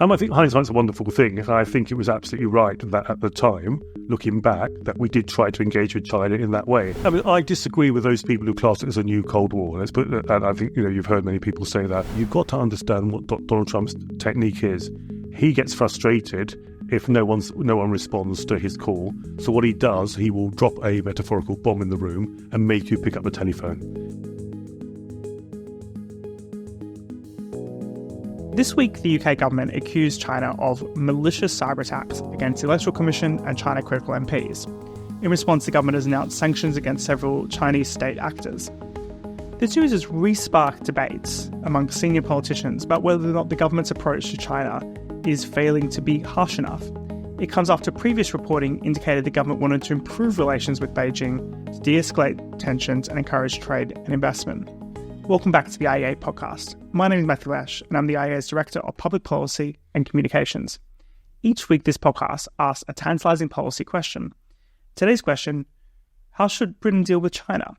I think hindsight's a wonderful thing, and I think it was absolutely right that at the time, looking back, that we did try to engage with China in that way. I mean, I disagree with those people who class it as a new Cold War. And I think you've heard many people say that. You've got to understand what Donald Trump's technique is. He gets frustrated if no one responds to his call. So what he does, he will drop a metaphorical bomb in the room and make you pick up the telephone. This week, the UK government accused China of malicious cyber attacks against the Electoral Commission and China critical MPs. In response, the government has announced sanctions against several Chinese state actors. This news has re-sparked debates among senior politicians about whether or not the government's approach to China is failing to be harsh enough. It comes after previous reporting indicated the government wanted to improve relations with Beijing, to de-escalate tensions and encourage trade and investment. Welcome back to the IEA podcast. My name is Matthew Lesh, and I'm the IEA's Director of Public Policy and Communications. Each week, this podcast asks a tantalizing policy question. Today's question, how should Britain deal with China?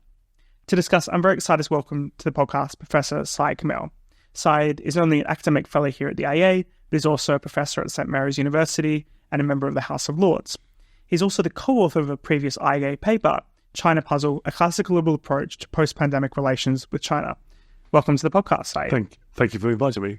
To discuss, I'm very excited to welcome to the podcast Professor Syed Kamall. Syed is not only an academic fellow here at the IEA, but is also a professor at St Mary's University and a member of the House of Lords. He's also the co-author of a previous IEA paper, China Puzzle, a classical liberal approach to post-pandemic relations with China. Welcome to the podcast, Syed. Thank you for inviting me.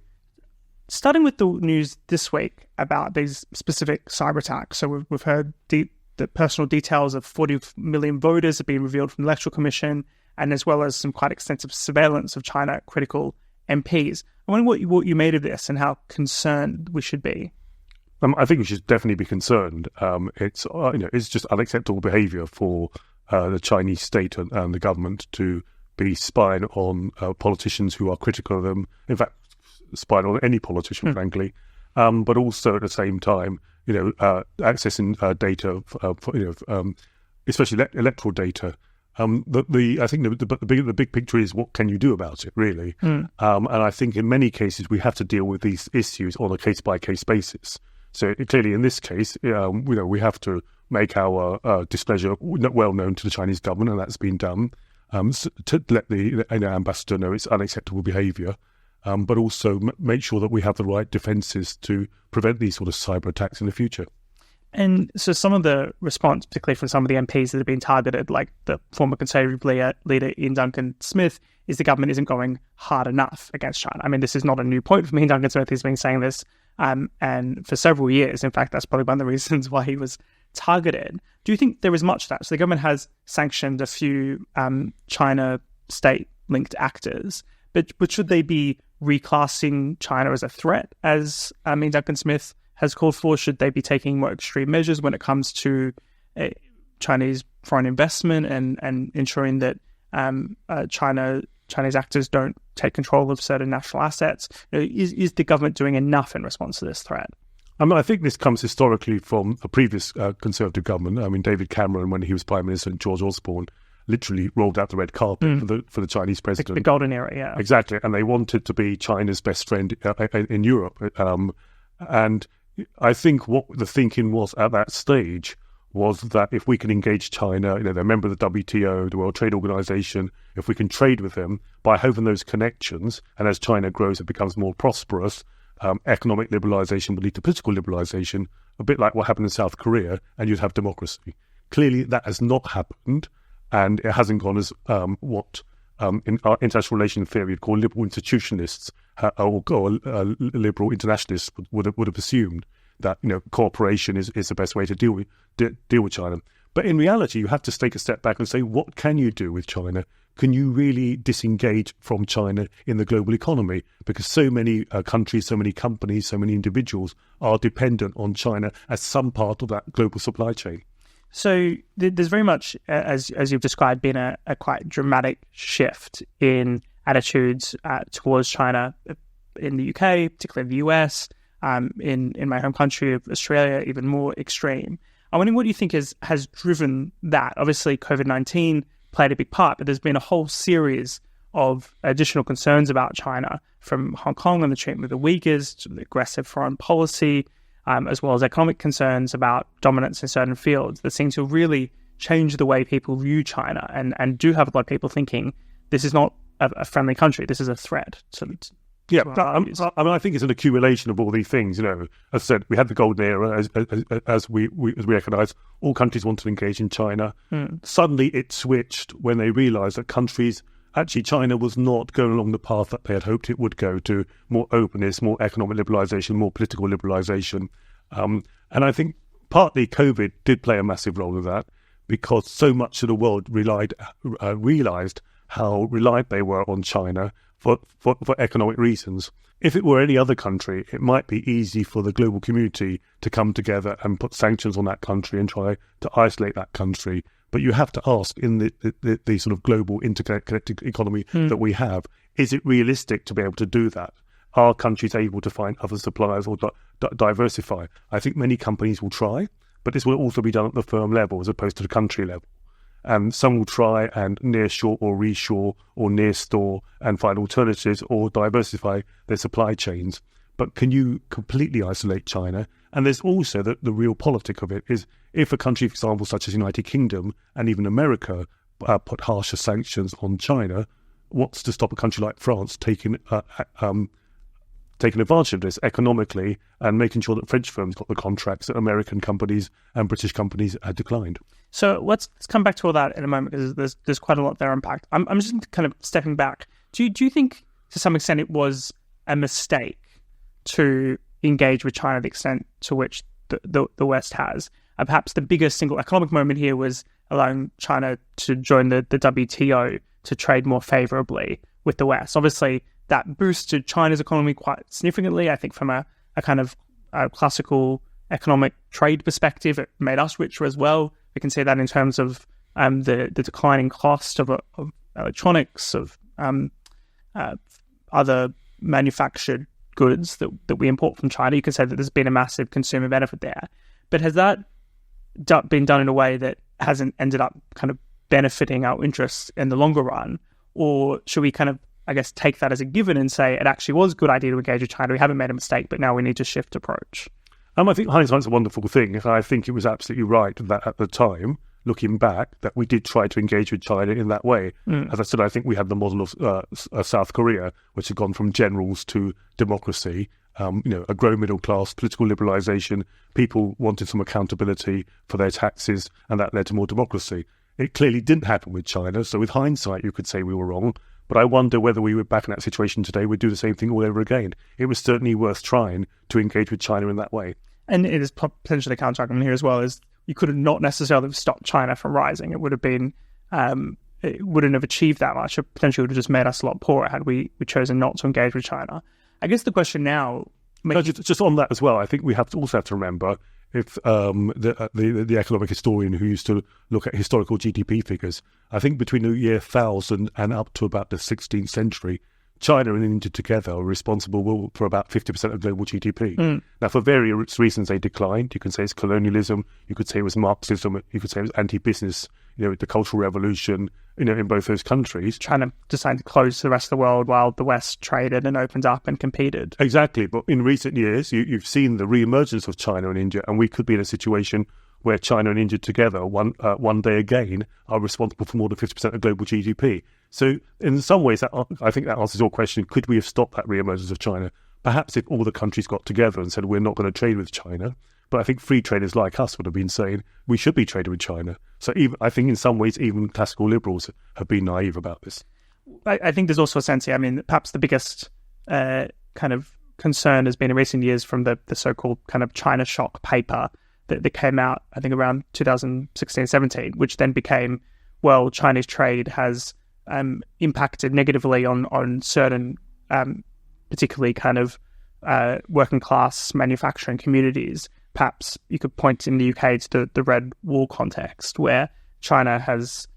Starting with the news this week about these specific cyber attacks. So we've heard the personal details of 40 million voters have been revealed from the Electoral Commission, and as well as some quite extensive surveillance of China critical MPs. I wonder what you made of this and how concerned we should be. I think we should definitely be concerned. It's just unacceptable behaviour for the Chinese state and the government to be spying on politicians who are critical of them. In fact, spying on any politician, frankly. But also at the same time, accessing data, especially electoral data. I think the big picture is what can you do about it, really? And I think in many cases we have to deal with these issues on a case by case basis. So clearly, in this case, we have to make our displeasure well known to the Chinese government, and that's been done. To let the ambassador know it's unacceptable behaviour, but also make sure that we have the right defences to prevent these sort of cyber attacks in the future. And so some of the response, particularly from some of the MPs that have been targeted, like the former Conservative leader Ian Duncan-Smith, is the government isn't going hard enough against China. I mean, this is not a new point for Ian Duncan-Smith. He's been saying this and for several years. In fact, that's probably one of the reasons why he was targeted. Do you think there is much of that? So the government has sanctioned a few China state-linked actors, but should they be reclassing China as a threat, as Ian Duncan-Smith has called for? Should they be taking more extreme measures when it comes to Chinese foreign investment and ensuring that Chinese actors don't take control of certain national assets? Is the government doing enough in response to this threat? I think this comes historically from a previous Conservative government. I mean, David Cameron, when he was Prime Minister, and George Osborne literally rolled out the red carpet for the Chinese president. The golden era, yeah. Exactly. And they wanted to be China's best friend in Europe. And I think what the thinking was at that stage was that if we can engage China, they're a member of the WTO, the World Trade Organization, if we can trade with them by having those connections, and as China grows and becomes more prosperous, economic liberalization would lead to political liberalization, a bit like what happened in South Korea, and you'd have democracy. Clearly, that has not happened, and it hasn't gone as what in our international relations theory would call liberal institutionalists or liberal internationalists would have assumed that cooperation is the best way to deal with China. But in reality, you have to take a step back and say, what can you do with China? Can you really disengage from China in the global economy? Because so many countries, so many companies, so many individuals are dependent on China as some part of that global supply chain. So there's very much, as you've described, been a quite dramatic shift in attitudes towards China in the UK, particularly in the US, in my home country of Australia, even more extreme. I'm wondering what you think has driven that. Obviously, COVID-19 played a big part, but there's been a whole series of additional concerns about China, from Hong Kong and the treatment of the Uyghurs to the aggressive foreign policy, as well as economic concerns about dominance in certain fields that seem to really change the way people view China and do have a lot of people thinking this is not a friendly country, this is a threat to Yeah, I think it's an accumulation of all these things. As I said, we had the golden era, as we recognise. All countries wanted to engage in China. Suddenly, it switched when they realised that China was not going along the path that they had hoped it would go, to more openness, more economic liberalisation, more political liberalisation. And I think partly COVID did play a massive role in that, because so much of the world realised how reliant they were on China for economic reasons. If it were any other country, it might be easy for the global community to come together and put sanctions on that country and try to isolate that country. But you have to ask, in the sort of global interconnected economy that we have, is it realistic to be able to do that? Are countries able to find other suppliers or diversify? I think many companies will try, but this will also be done at the firm level as opposed to the country level. And some will try and nearshore or reshore or near-store and find alternatives or diversify their supply chains. But can you completely isolate China? And there's also the real politic of it is, if a country, for example, such as the United Kingdom and even America put harsher sanctions on China, what's to stop a country like France taking advantage of this economically and making sure that French firms got the contracts that American companies and British companies had declined? So let's come back to all that in a moment, because there's quite a lot there unpacked. I'm just kind of stepping back. Do you think to some extent it was a mistake to engage with China the extent to which the West has? And perhaps the biggest single economic moment here was allowing China to join the WTO to trade more favourably with the West. Obviously, that boosted China's economy quite significantly. I think from a kind of classical economic trade perspective, it made us richer as well. We can see that in terms of the declining cost of electronics, of other manufactured goods that we import from China. You can say that there's been a massive consumer benefit there. But has that been done in a way that hasn't ended up kind of benefiting our interests in the longer run? Or should we kind of, I guess, take that as a given and say it actually was a good idea to engage with China, we haven't made a mistake, but now we need to shift approach? I think hindsight's a wonderful thing. I think it was absolutely right that at the time, looking back, that we did try to engage with China in that way. As I said, I think we had the model of South Korea, which had gone from generals to democracy, a growing middle class, political liberalisation, people wanted some accountability for their taxes, and that led to more democracy. It clearly didn't happen with China, so with hindsight, you could say we were wrong. But I wonder whether we were back in that situation today, we'd do the same thing all over again. It was certainly worth trying to engage with China in that way. And it is potentially a counter-argument here as well, is you could have not necessarily stopped China from rising. It would have been, it wouldn't have achieved that much. It potentially would have just made us a lot poorer had we chosen not to engage with China. I guess the question now... Just on that as well, I think we also have to remember, if the economic historian who used to look at historical GDP figures, I think between the year 1000 and up to about the 16th century, China and India together are responsible for about 50% of global GDP. Now, for various reasons, they declined. You can say it's colonialism. You could say it was Marxism. You could say it was anti-business, the Cultural Revolution, in both those countries. China decided to close to the rest of the world while the West traded and opened up and competed. Exactly. But in recent years, you've seen the re-emergence of China and India, and we could be in a situation where China and India together, one day again, are responsible for more than 50% of global GDP. So in some ways, I think that answers your question. Could we have stopped that re-emergence of China? Perhaps if all the countries got together and said, we're not going to trade with China. But I think free traders like us would have been saying, we should be trading with China. So I think in some ways, even classical liberals have been naive about this. I think there's also a sense here, perhaps the biggest kind of concern has been in recent years from the so-called kind of China shock paper that came out, I think, around 2016-17, which then became, well, Chinese trade has impacted negatively on certain, particularly kind of working class manufacturing communities. Perhaps you could point in the UK to the Red Wall context, where China has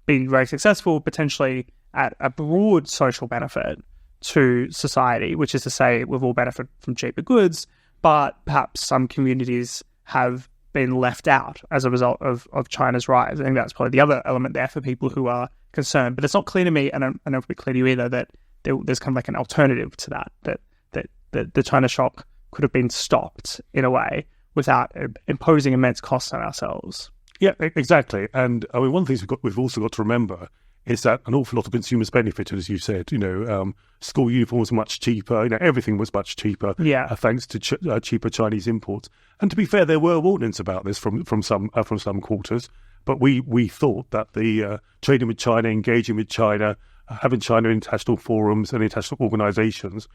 been very successful, potentially at a broad social benefit to society, which is to say we've all benefited from cheaper goods, but perhaps some communities have been left out as a result of China's rise. I think that's probably the other element there for people who are concerned. But it's not clear to me, and I don't know if it's clear to you either, that there's kind of like an alternative to that the China shock could have been stopped in a way without imposing immense costs on ourselves. Yeah, exactly. And one of the things we've also got to remember is that an awful lot of consumers benefited, as you said. School uniforms were much cheaper. Everything was much cheaper. Thanks to cheaper Chinese imports. And to be fair, there were warnings about this from some quarters. But we thought that the trading with China, engaging with China, having China in international forums and international organisations,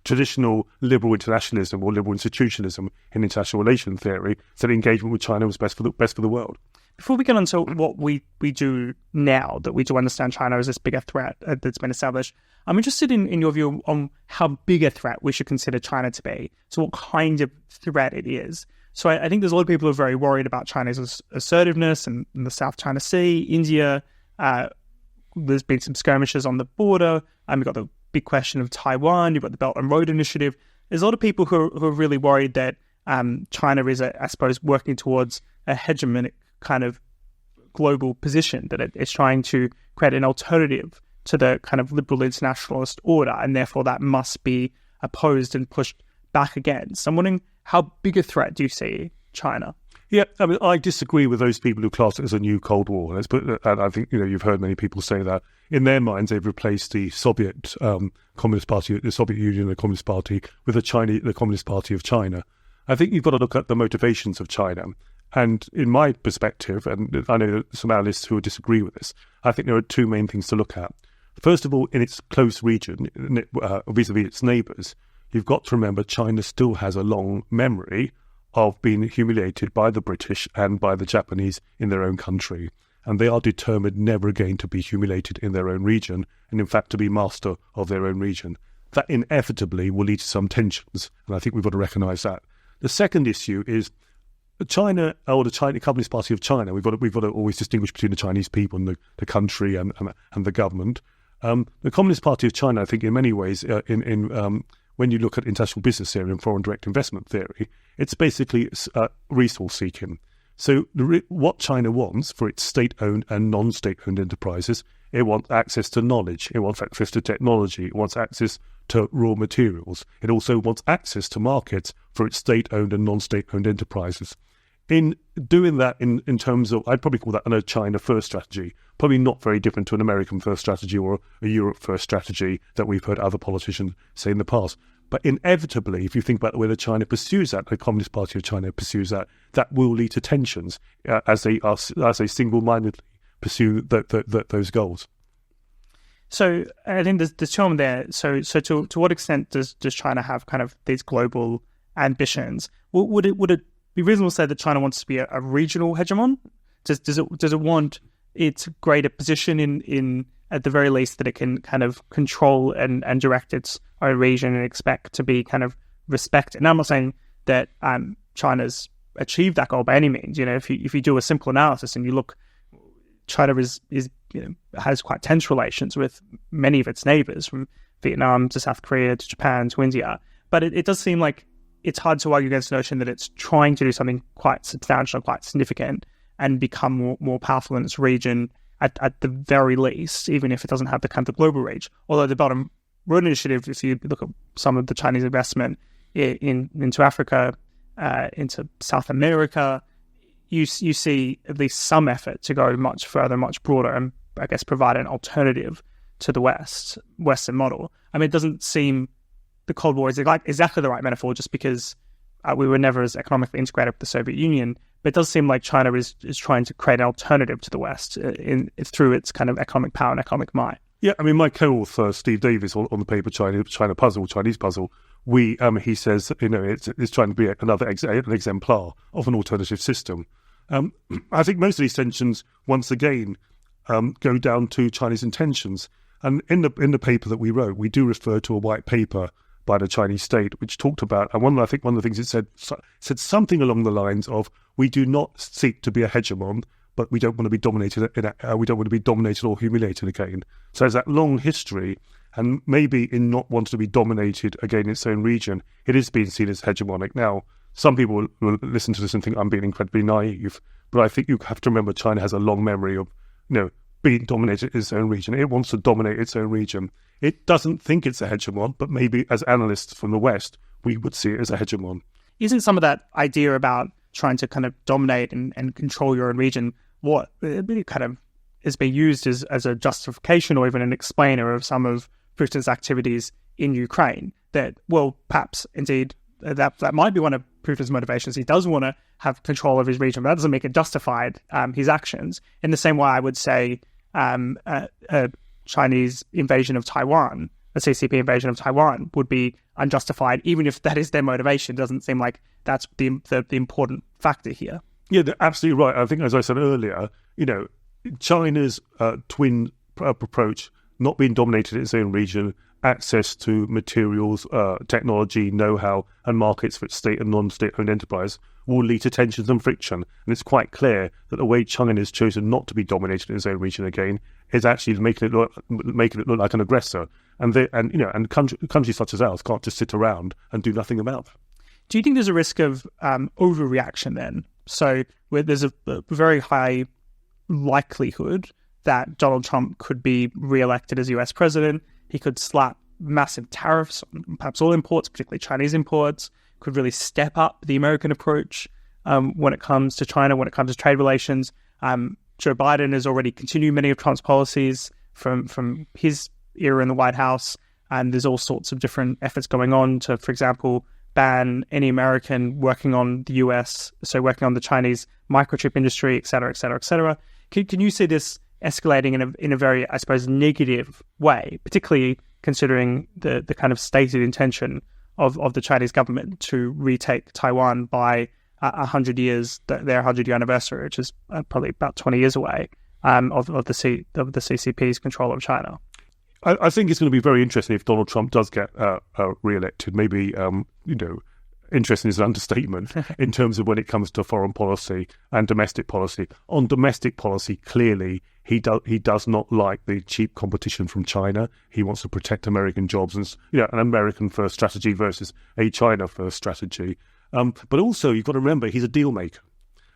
traditional liberal internationalism or liberal institutionalism in international relations theory, said engagement with China was best for the world. Before we get on to what we do now, that we do understand China as this bigger threat that's been established, I'm interested in your view on how big a threat we should consider China to be. So what kind of threat it is. So I think there's a lot of people who are very worried about China's assertiveness in the South China Sea, India. There's been some skirmishes on the border. We've got the big question of Taiwan. You've got the Belt and Road Initiative. There's a lot of people who are really worried that China is, I suppose, working towards a hegemonic kind of global position, that it's trying to create an alternative to the kind of liberal internationalist order, and therefore that must be opposed and pushed back against. I'm wondering, how big a threat do you see China? Yeah, I disagree with those people who class it as a new Cold War. And I think you've heard many people say that in their minds they've replaced the Soviet Communist Party, the Soviet Union, the Communist Party, with the Communist Party of China. I think you've got to look at the motivations of China. And in my perspective, and I know some analysts who would disagree with this, I think there are two main things to look at. First of all, in its close region, vis-a-vis its neighbours, you've got to remember China still has a long memory of being humiliated by the British and by the Japanese in their own country. And they are determined never again to be humiliated in their own region, and in fact to be master of their own region. That inevitably will lead to some tensions, and I think we've got to recognise that. The second issue is China, or the Communist Party of China. We've got to always distinguish between the Chinese people and the country and the government. The Communist Party of China, I think, in many ways, when you look at international business theory and foreign direct investment theory, it's basically resource seeking. So what China wants for its state-owned and non-state-owned enterprises, it wants access to knowledge, it wants access to technology, it wants access to raw materials. It also wants access to markets for its state-owned and non-state-owned enterprises. In doing that, in terms of, I'd probably call that a China first strategy, probably not very different to an American first strategy or a Europe first strategy that we've heard other politicians say in the past. But inevitably, if you think about the way that China pursues that, the Communist Party of China pursues that, that will lead to tensions as they single-mindedly pursue those goals. So I think there's two of them there. So to what extent does China have kind of these global ambitions? Would it be reasonable to say that China wants to be a regional hegemon? Does it want its greater position in at the very least that it can kind of control and direct its own region and expect to be kind of respected? And I'm not saying that China's achieved that goal by any means. If you do a simple analysis and you look, China has quite tense relations with many of its neighbors, from Vietnam to South Korea to Japan to India. But it does seem like it's hard to argue against the notion that it's trying to do something quite substantial, quite significant, and become more powerful in its region at the very least, even if it doesn't have the kind of global reach. Although the Belt and Road Initiative, if you look at some of the Chinese investment into Africa, into South America, you see at least some effort to go much further, much broader, and I guess provide an alternative to the Western model. I mean, it doesn't seem the Cold War is like exactly the right metaphor, just because we were never as economically integrated with the Soviet Union. But it does seem like China is trying to create an alternative to the West through its kind of economic power and economic might. Yeah, I mean, my co-author Steve Davis on the paper Chinese Puzzle, he says it's trying to be an exemplar of an alternative system. I think most of these tensions, once again, go down to Chinese intentions. And in the paper that we wrote, we do refer to a white paper by the Chinese state, which talked about, and one of the things it said something along the lines of, we do not seek to be a hegemon, but we don't want to be dominated. We don't want to be dominated or humiliated again. So there's that long history, and maybe in not wanting to be dominated again in its own region, it is being seen as hegemonic. Now, some people will listen to this and think I'm being incredibly naive, but I think you have to remember China has a long memory of, being dominated in its own region. It wants to dominate its own region. It doesn't think it's a hegemon, but maybe as analysts from the West, we would see it as a hegemon. Isn't some of that idea about trying to kind of dominate and control your own region what really kind of is being used as a justification or even an explainer of some of Putin's activities in Ukraine. That, well, perhaps indeed that might be one of Putin's motivations. He does want to have control of his region, but that doesn't make it justified his actions. In the same way, I would say a Chinese invasion of Taiwan, a CCP invasion of Taiwan, would be unjustified, even if that is their motivation. It doesn't seem like that's the important factor here. Yeah, they're absolutely right. I think, as I said earlier, China's twin approach, not being dominated in its own region, access to materials, technology, know-how, and markets for its state and non-state-owned enterprise will lead to tensions and friction. And it's quite clear that the way China has chosen not to be dominated in its own region again is actually making it look like an aggressor. And countries such as ours can't just sit around and do nothing about that. Do you think there's a risk of overreaction then? So there's a very high likelihood that Donald Trump could be re-elected as US president. He could slap massive tariffs on perhaps all imports, particularly Chinese imports, could really step up the American approach when it comes to China, when it comes to trade relations. Joe Biden has already continued many of Trump's policies from his era in the White House, and there's all sorts of different efforts going on to, for example, ban any American working on the US, so working on the Chinese microchip industry, et cetera, et cetera, et cetera. Can you see this escalating in a very, I suppose, negative way, particularly considering the kind of stated intention of the Chinese government to retake Taiwan by 100 years, their 100-year anniversary, which is probably about 20 years away, of the CCP's control of China? I think it's going to be very interesting if Donald Trump does get re-elected. Maybe, interesting is an understatement in terms of when it comes to foreign policy and domestic policy. On domestic policy, clearly, he does not like the cheap competition from China. He wants to protect American jobs and an American first strategy versus a China first strategy. But also, you've got to remember, he's a deal maker.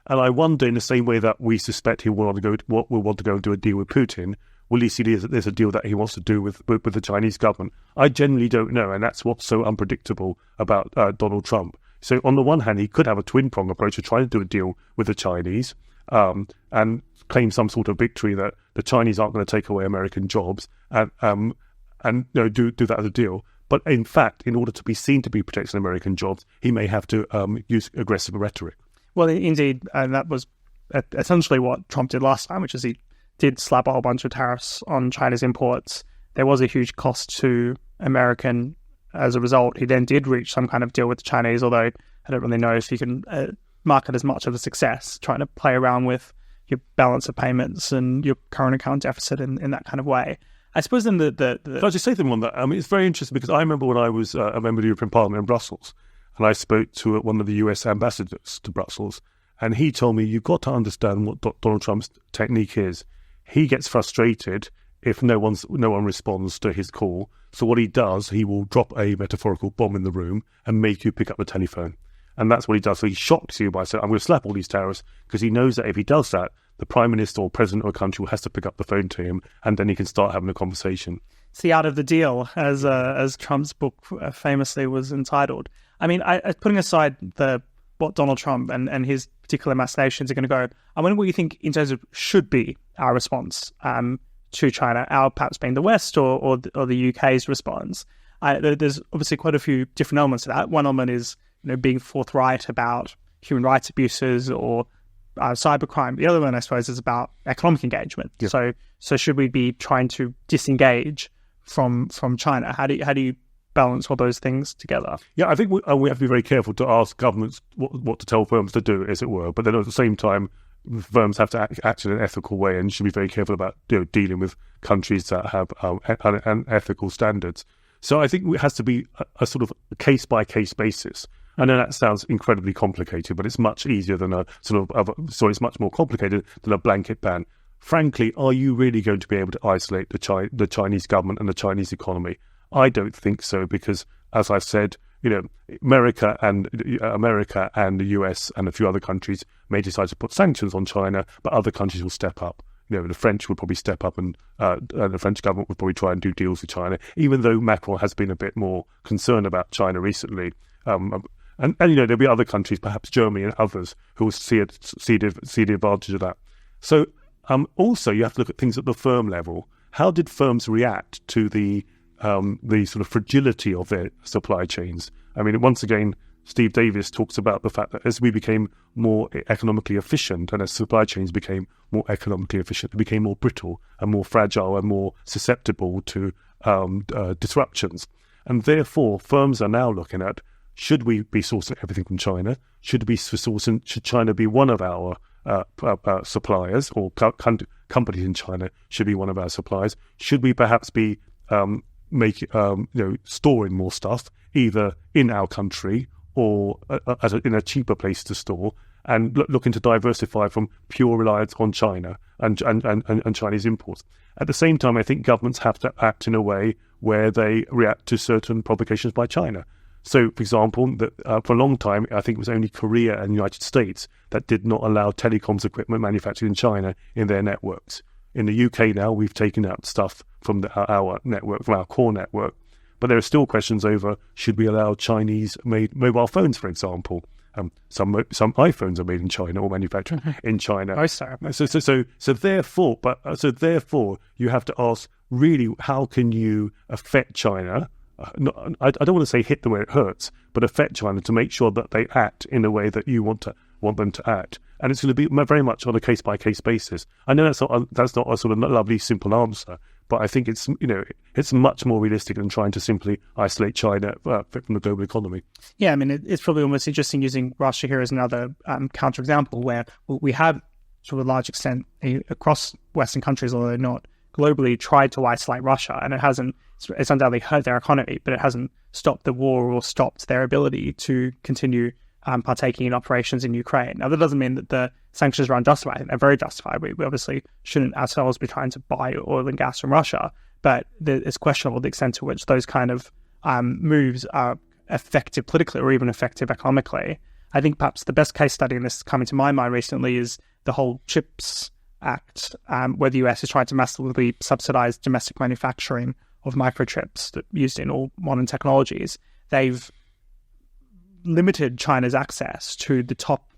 And I wonder, in the same way that we suspect he will want to go and do a deal with Putin, will he see there's a deal that he wants to do with the Chinese government? I genuinely don't know, and that's what's so unpredictable about Donald Trump. So on the one hand, he could have a twin-prong approach of trying to do a deal with the Chinese and claim some sort of victory that the Chinese aren't going to take away American jobs and do that as a deal. But in fact, in order to be seen to be protecting American jobs, he may have to use aggressive rhetoric. Well, indeed, and that was essentially what Trump did last time, which is he did slap a whole bunch of tariffs on China's imports. There was a huge cost to American as a result. He then did reach some kind of deal with the Chinese, although I don't really know if you can mark it as much of a success, trying to play around with your balance of payments and your current account deficit in that kind of way. I suppose then Can I just say something on that? I mean, it's very interesting because I remember when I was a member of the European Parliament in Brussels, and I spoke to one of the US ambassadors to Brussels, and he told me, you've got to understand what Donald Trump's technique is. He gets frustrated if no one responds to his call. So what he does, he will drop a metaphorical bomb in the room and make you pick up the telephone. And that's what he does. So he shocks you by saying, I'm going to slap all these tariffs, because he knows that if he does that, the Prime Minister or President of a country has to pick up the phone to him, and then he can start having a conversation. It's the art of the deal, as Trump's book famously was entitled. I mean, putting aside what Donald Trump and his particular machinations are going to go, I wonder what you think in terms of should be our response to China, our perhaps being the West or the UK's response. There's obviously quite a few different elements to that. One element is being forthright about human rights abuses or cybercrime. The other one, I suppose, is about economic engagement. Yeah. So should we be trying to disengage from China? How do you balance all those things together? Yeah, I think we have to be very careful to ask governments what to tell firms to do, as it were. But then at the same time, firms have to act in an ethical way and should be very careful about dealing with countries that have unethical standards. So I think it has to be a sort of case-by-case basis. I know that sounds incredibly complicated, but it's much easier than it's much more complicated than a blanket ban. Frankly, are you really going to be able to isolate the Chinese government and the Chinese economy? I don't think so, because, as I've said, America and the US and a few other countries may decide to put sanctions on China, but other countries will step up. The French would probably step up, and the French government would probably try and do deals with China, even though Macron has been a bit more concerned about China recently. And there'll be other countries, perhaps Germany and others, who will see the advantage of that. So Also, you have to look at things at the firm level. How did firms react to the sort of fragility of their supply chains? I mean, once again, Steve Davis talks about the fact that as we became more economically efficient and as supply chains became more economically efficient, they became more brittle and more fragile and more susceptible to disruptions. And therefore, firms are now looking at, should we be sourcing everything from China? Should China be one of our suppliers, or companies in China should be one of our suppliers? Should we perhaps be storing more stuff either in our country or in a cheaper place to store, and looking to diversify from pure reliance on China and Chinese imports? At the same time, I think governments have to act in a way where they react to certain provocations by China. So, for example, for a long time, I think it was only Korea and the United States that did not allow telecoms equipment manufactured in China in their networks. In the UK now, we've taken out stuff from our network, from our core network. But there are still questions over, should we allow Chinese-made mobile phones, for example? Some iPhones are made in China or manufactured in China. Oh, sorry. So therefore, you have to ask, really, how can you affect China? I don't want to say hit them where it hurts, but affect China to make sure that they act in the way that you want them to act. And it's going to be very much on a case-by-case basis. I know that's not a sort of lovely, simple answer, but I think it's much more realistic than trying to simply isolate China from the global economy. Yeah, I mean, it's probably almost interesting using Russia here as another counterexample, where we have, to a large extent, across Western countries, although not globally, tried to isolate Russia, and it's undoubtedly hurt their economy, but it hasn't stopped the war or stopped their ability to continue partaking in operations in Ukraine. Now, that doesn't mean that the sanctions are unjustified. I think they're very justified. We obviously shouldn't ourselves be trying to buy oil and gas from Russia, but it's questionable the extent to which those kind of moves are effective politically or even effective economically. I think perhaps the best case study in this coming to my mind recently is the whole CHIPS Act, where the US is trying to massively subsidize domestic manufacturing of microchips that used in all modern technologies. They've limited China's access to the top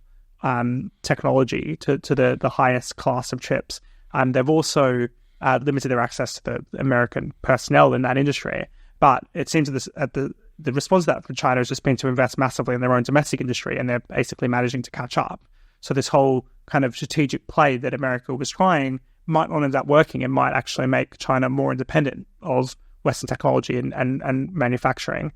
technology, to the highest class of chips. And they've also limited their access to the American personnel in that industry. But it seems that the response to that for China has just been to invest massively in their own domestic industry, and they're basically managing to catch up. So this whole kind of strategic play that America was trying might not end up working and might actually make China more independent of Western technology and manufacturing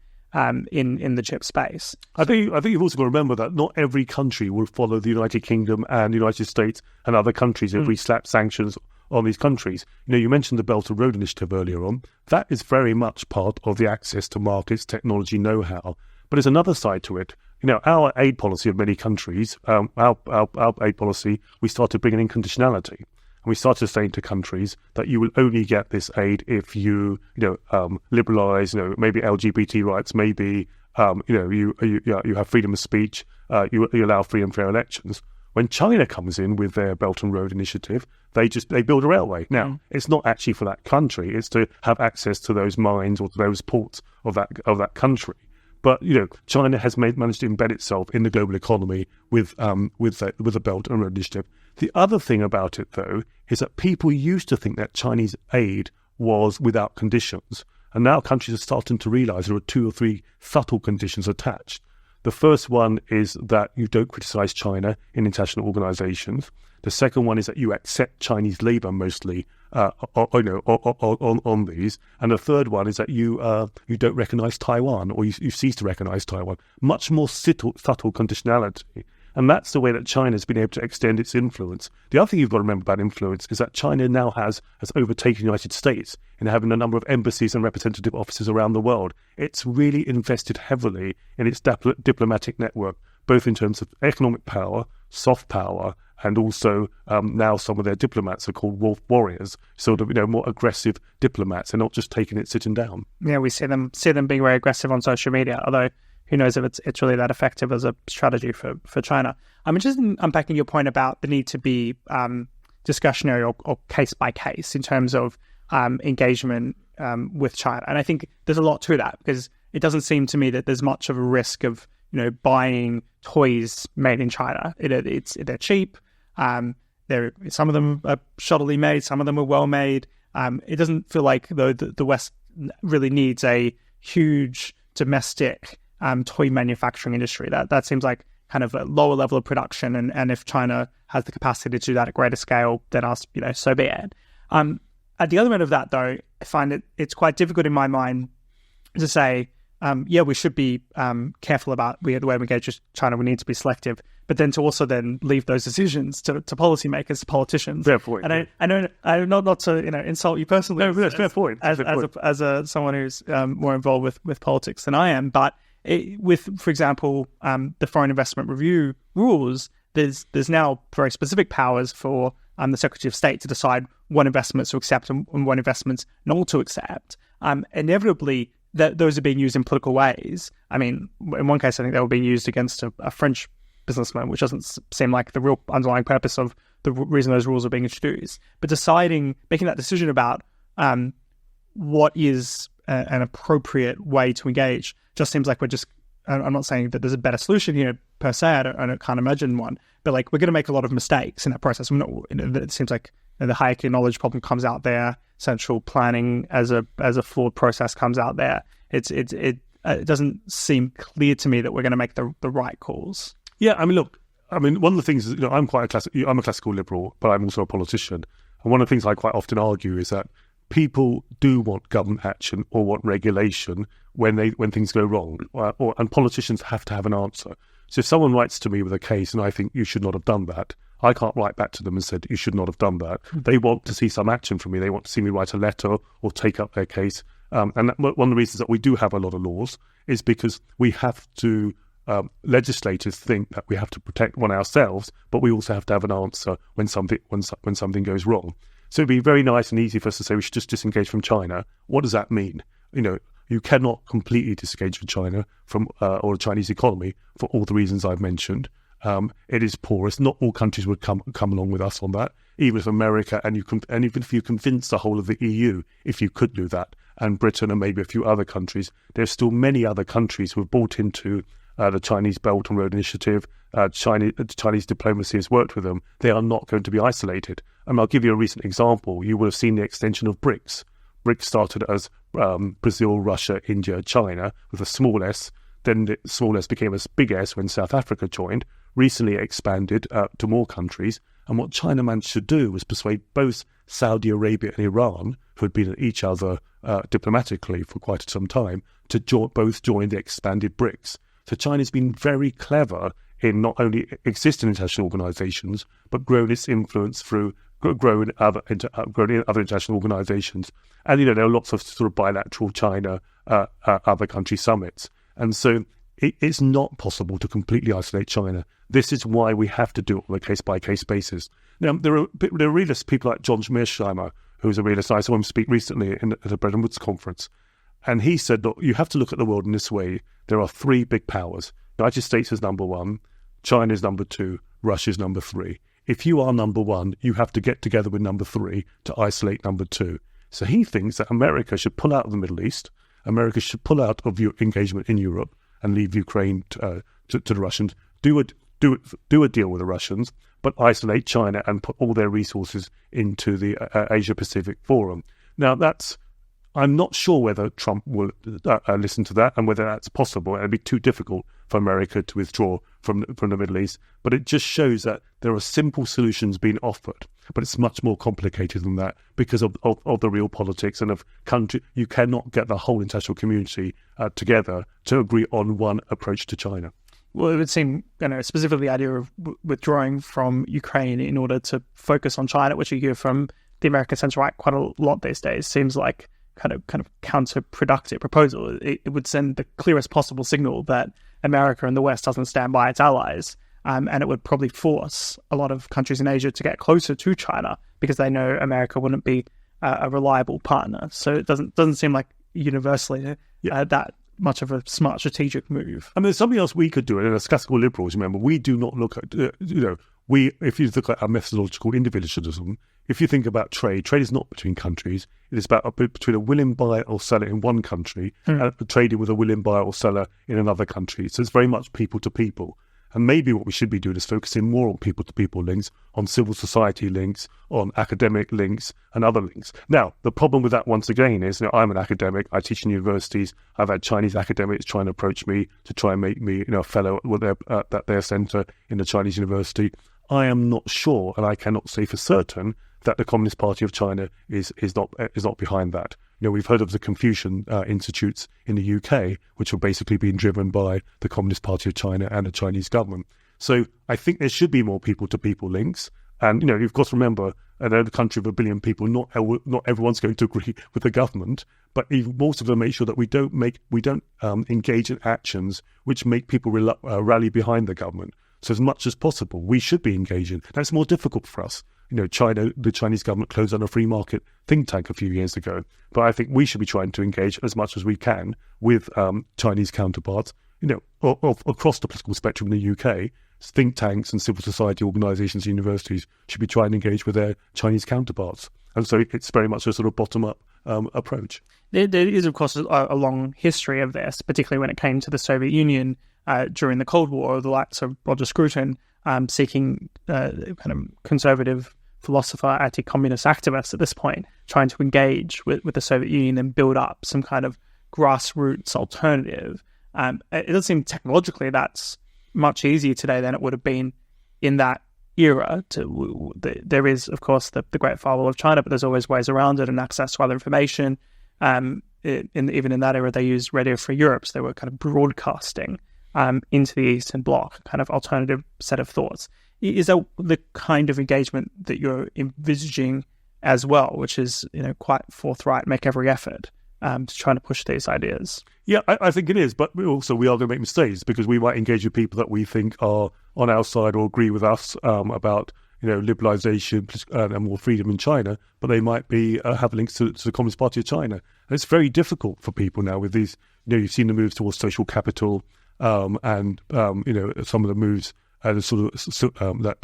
in the chip space. I think you've also got to remember that not every country will follow the United Kingdom and the United States and other countries if we slap sanctions on these countries. You mentioned the Belt and Road Initiative earlier on. That is very much part of the access to markets, technology, know-how. But there's another side to it. Our aid policy of many countries, our aid policy, we started bringing in conditionality. And we started saying to countries that you will only get this aid if you liberalise, maybe LGBT rights, maybe you have freedom of speech, you allow free and fair elections. When China comes in with their Belt and Road Initiative, they build a railway. Now, it's not actually for that country; it's to have access to those mines or to those ports of that country. But China has managed to embed itself in the global economy with the Belt and Road Initiative. The other thing about it, though, is that people used to think that Chinese aid was without conditions, and now countries are starting to realise there are 2 or 3 subtle conditions attached. The first one is that you don't criticise China in international organisations. The second one is that you accept Chinese labour mostly on these. And the third one is that you don't recognise Taiwan, or you cease to recognise Taiwan. Much more subtle conditionality. And that's the way that China's been able to extend its influence. The other thing you've got to remember about influence is that China now has overtaken the United States in having a number of embassies and representative offices around the world. It's really invested heavily in its diplomatic network, both in terms of economic power, soft power, and also now some of their diplomats are called wolf warriors, sort of more aggressive diplomats. They're not just taking it sitting down. Yeah, we see them being very aggressive on social media, although who knows if it's really that effective as a strategy for China. I'm interested in unpacking your point about the need to be discretionary or case by case in terms of engagement with China. And I think there's a lot to that, because it doesn't seem to me that there's much of a risk of buying toys made in China. They're cheap. some of them are shoddily made, some of them are well made. It doesn't feel like though the West really needs a huge domestic toy manufacturing industry. That seems like kind of a lower level of production, and if China has the capacity to do that at greater scale, then so be it. At the other end of that, though, I find it's quite difficult in my mind to say, we should be careful about the way we engage with China. We need to be selective, but then to also then leave those decisions to policymakers, to politicians. Fair point. And I know not to insult you personally. No, that's fair point. As someone who's more involved with politics than I am, but with, for example, the foreign investment review rules, there's now very specific powers for the Secretary of State to decide what investments to accept and what investments not to accept. Inevitably, those are being used in political ways. I mean, in one case, I think they were being used against a French businessman, which doesn't seem like the real underlying purpose of the reason those rules are being introduced. But making that decision about what is an appropriate way to engage just seems like I'm not saying that there's a better solution here per se. I can't imagine one. But like, we're going to make a lot of mistakes in that process. It seems like the hierarchy of knowledge problem comes out there. Central planning as a flawed process comes out there. It doesn't seem clear to me that we're going to make the right calls. Yeah, I mean, look, one of the things is, I'm a classical liberal, but I'm also a politician. And one of the things I quite often argue is that people do want government action or want regulation when things go wrong, and politicians have to have an answer. So if someone writes to me with a case and I think you should not have done that, I can't write back to them and said you should not have done that. They want to see some action from me. They want to see me write a letter or take up their case. And one of the reasons that we do have a lot of laws is because we have to. Legislators think that we have to protect one ourselves, but we also have to have an answer when something goes wrong. So it'd be very nice and easy for us to say we should just disengage from China. What does that mean? You cannot completely disengage from China or the Chinese economy for all the reasons I've mentioned. It is porous. Not all countries would come along with us on that. Even if America and even if you convince the whole of the EU, if you could do that, and Britain and maybe a few other countries, there's still many other countries who have bought into the Chinese Belt and Road Initiative. Chinese diplomacy has worked with them. They are not going to be isolated. And I'll give you a recent example. You will have seen the extension of BRICS. BRICS started as Brazil, Russia, India, China with a small s. Then the small s became a big S when South Africa joined. Recently expanded to more countries. And what China managed to do was persuade both Saudi Arabia and Iran, who had been at each other diplomatically for quite some time, to both join the expanded BRICS. So China's been very clever in not only existing international organisations, but grown its influence through growing other international organisations. And, there are lots of sort of bilateral China, other country summits. And so it's not possible to completely isolate China. This is why we have to do it on a case-by-case basis. Now, there are realists, people like John Mearsheimer, who's a realist. I saw him speak recently at a Bretton Woods conference. And he said, look, you have to look at the world in this way. There are three big powers. The United States is number one, China is number two, Russia is number three. If you are number one, you have to get together with number three to isolate number two. So he thinks that America should pull out of the Middle East, America should pull out of your engagement in Europe and leave Ukraine to the Russians, do a deal with the Russians, but isolate China and put all their resources into the Asia-Pacific Forum. Now, I'm not sure whether Trump will listen to that and whether that's possible. It'd be too difficult for America to withdraw from the Middle East. But it just shows that there are simple solutions being offered, but it's much more complicated than that because of the real politics and of country. You cannot get the whole international community together to agree on one approach to China. Well, it would seem, specifically the idea of withdrawing from Ukraine in order to focus on China, which you hear from the American center right quite a lot these days, seems like kind of counterproductive proposal. It would send the clearest possible signal that America and the West doesn't stand by its allies, and it would probably force a lot of countries in Asia to get closer to China because they know America wouldn't be a reliable partner. So it doesn't seem like universally that much of a smart strategic move. I mean, there's something else we could do, and as classical liberals, remember, we do not look at, if you look at our methodological individualism, if you think about trade is not between countries. It is between a willing buyer or seller in one country and trading with a willing buyer or seller in another country. So it's very much people to people. And maybe what we should be doing is focusing more on people-to-people links, on civil society links, on academic links, and other links. Now, the problem with that, once again, is I'm an academic. I teach in universities. I've had Chinese academics trying to approach me to try and make me a fellow at their centre in a Chinese university. I am not sure, and I cannot say for certain, that the Communist Party of China is not behind that. We've heard of the Confucian institutes in the UK, which are basically being driven by the Communist Party of China and the Chinese government. So I think there should be more people-to-people links. And, you've got to remember, in a country of 1 billion people, not everyone's going to agree with the government, but most of them make sure that we don't engage in actions which make people rally behind the government. So as much as possible, we should be engaging. That's more difficult for us. The Chinese government closed down a free market think tank a few years ago. But I think we should be trying to engage as much as we can with Chinese counterparts, across the political spectrum in the UK. Think tanks and civil society organisations and universities should be trying to engage with their Chinese counterparts. And so it's very much a sort of bottom-up approach. There is, of course, a long history of this, particularly when it came to the Soviet Union during the Cold War, the likes of Roger Scruton seeking kind of conservative philosopher, anti-communist activists at this point, trying to engage with the Soviet Union and build up some kind of grassroots alternative. It does seem technologically that's much easier today than it would have been in that era. There is, of course, the Great Firewall of China, but there's always ways around it and access to other information. Even in that era, they used Radio Free Europe, so they were kind of broadcasting into the Eastern Bloc, kind of alternative set of thoughts. Is that the kind of engagement that you're envisaging as well, which is quite forthright, make every effort to try to push these ideas? Yeah, I think it is, but we are going to make mistakes because we might engage with people that we think are on our side or agree with us about liberalisation and more freedom in China, but they might be have links to the Communist Party of China. And it's very difficult for people now with these. You've seen the moves towards social capital and some of the moves that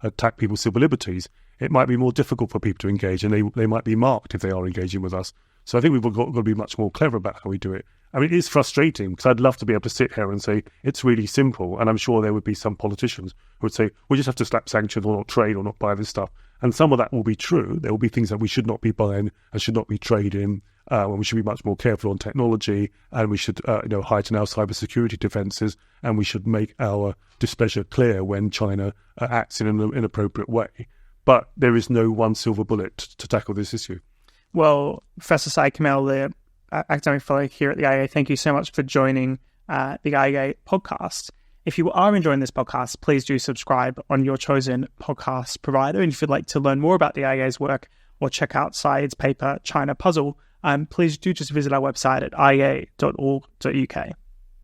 attack people's civil liberties. It might be more difficult for people to engage, and they might be marked if they are engaging with us. So I think we've got to be much more clever about how we do it. I mean, it is frustrating because I'd love to be able to sit here and say it's really simple, and I'm sure there would be some politicians who would say we just have to slap sanctions or not trade or not buy this stuff. And some of that will be true. There will be things that we should not be buying and should not be trading, and we should be much more careful on technology, and we should heighten our cybersecurity defences, and we should make our displeasure clear when China acts in an inappropriate way. But there is no one silver bullet to tackle this issue. Well, Professor Syed Kamall, the academic fellow here at the IAA, thank you so much for joining the IAA podcast. If you are enjoying this podcast, please do subscribe on your chosen podcast provider. And if you'd like to learn more about the IAA's work or check out Syed's paper, China Puzzle, please do just visit our website at iaa.org.uk.